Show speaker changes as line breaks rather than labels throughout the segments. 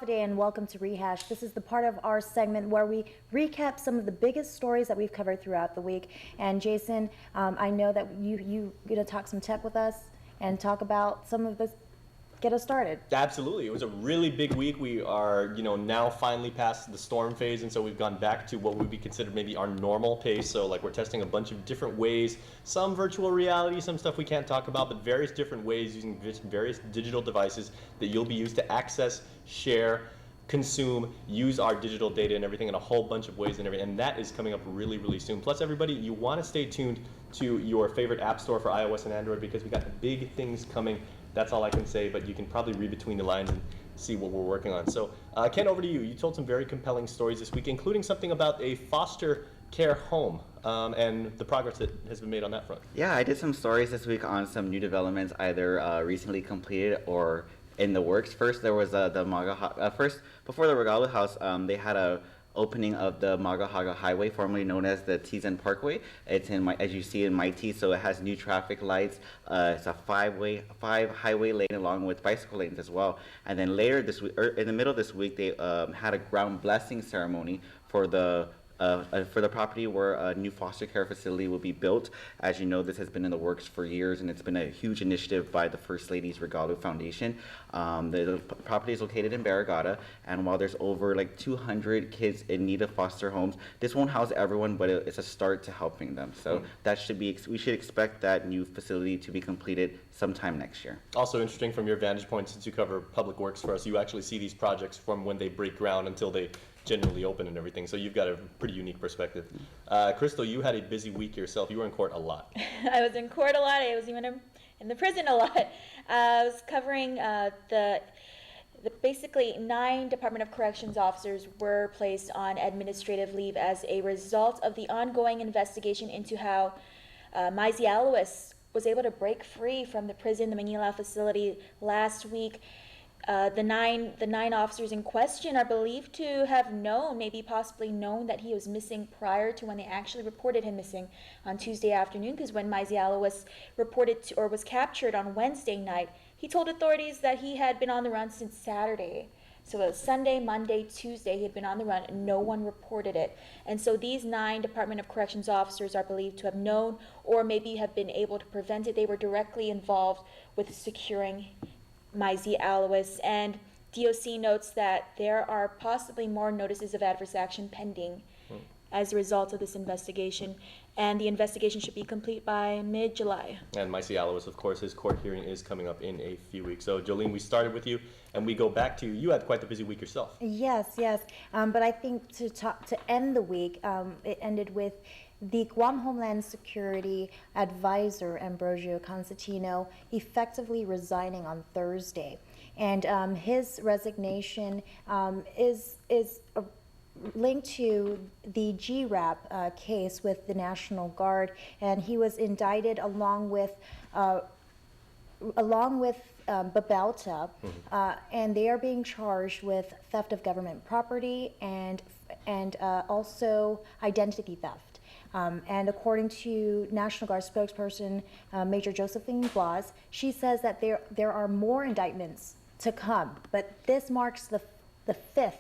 Day and welcome to Rehash. This is the part of our segment where we recap some of the biggest stories that we've covered throughout the week. And Jason, I know that you gonna talk some tech with us and talk about some of this. Get us started.
Absolutely. It was a really big week. We are, now finally past the storm phase, and so we've gone back to what would be considered maybe our normal pace. So like we're testing a bunch of different ways, some virtual reality, some stuff we can't talk about, but various different ways using various digital devices that you'll be used to access, share, consume, use our digital data and everything in a whole bunch of ways and everything. And that is coming up really, really soon. Plus, everybody, you want to stay tuned to your favorite app store for iOS and Android because we got big things coming. That's all I can say, but you can probably read between the lines and see what we're working on. So, Ken, over to you. You told some very compelling stories this week, including something about a foster care home and the progress that has been made on that front.
Yeah, I did some stories this week on some new developments, either recently completed or in the works. First, there was the first before the Regalo House. They had a opening of the Magahaga Highway, formerly known as the Tizen Parkway. It's as you see in Mighty, so it has new traffic lights. It's a five highway lane along with bicycle lanes as well. And then later this week, in the middle of this week, they had a ground blessing ceremony for the property where a new foster care facility will be built. As you know, this has been in the works for years, and it's been a huge initiative by the First Lady's Regalo Foundation. The property is located in Barrigada, and while there's over like 200 kids in need of foster homes, this won't house everyone, but it's a start to helping them. So we should expect that new facility to be completed sometime next year.
Also interesting from your vantage point, since you cover public works for us, you actually see these projects from when they break ground until they generally open and everything, so you've got a pretty unique perspective. Krystal, you had a busy week yourself. You were in court a lot.
I was in court a lot. I was even in the prison a lot. I was covering the basically 9 Department of Corrections officers were placed on administrative leave as a result of the ongoing investigation into how Maisie Alois was able to break free from the prison, the Manila facility, last week. The nine officers in question are believed to have maybe possibly known that he was missing prior to when they actually reported him missing on Tuesday afternoon, because when Maisie Alois was captured on Wednesday night, he told authorities that he had been on the run since Saturday. So it was Sunday, Monday, Tuesday, he had been on the run and no one reported it. And so these 9 Department of Corrections officers are believed to have known or maybe have been able to prevent it. They were directly involved with securing Maisie Alois, and DOC notes that there are possibly more notices of adverse action pending as a result of this investigation, and the investigation should be complete by mid-July.
And Maisie Alois, of course, his court hearing is coming up in a few weeks. So Jolene, we started with you, and we go back to you. Had quite the busy week yourself.
Yes, but I think to end the week, it ended with the Guam Homeland Security Advisor, Ambrosio Constantino, effectively resigning on Thursday. And his resignation is linked to the GRAP case with the National Guard, and he was indicted along with Babauta, and they are being charged with theft of government property and also identity theft. And according to National Guard spokesperson Major Josephine Blas, she says that there are more indictments to come, but this marks the 5th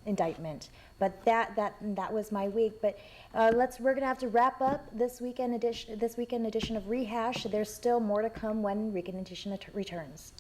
indictment. But that was my week. But we're gonna have to wrap up this weekend edition of Rehash. There's still more to come when Weekend Edition returns.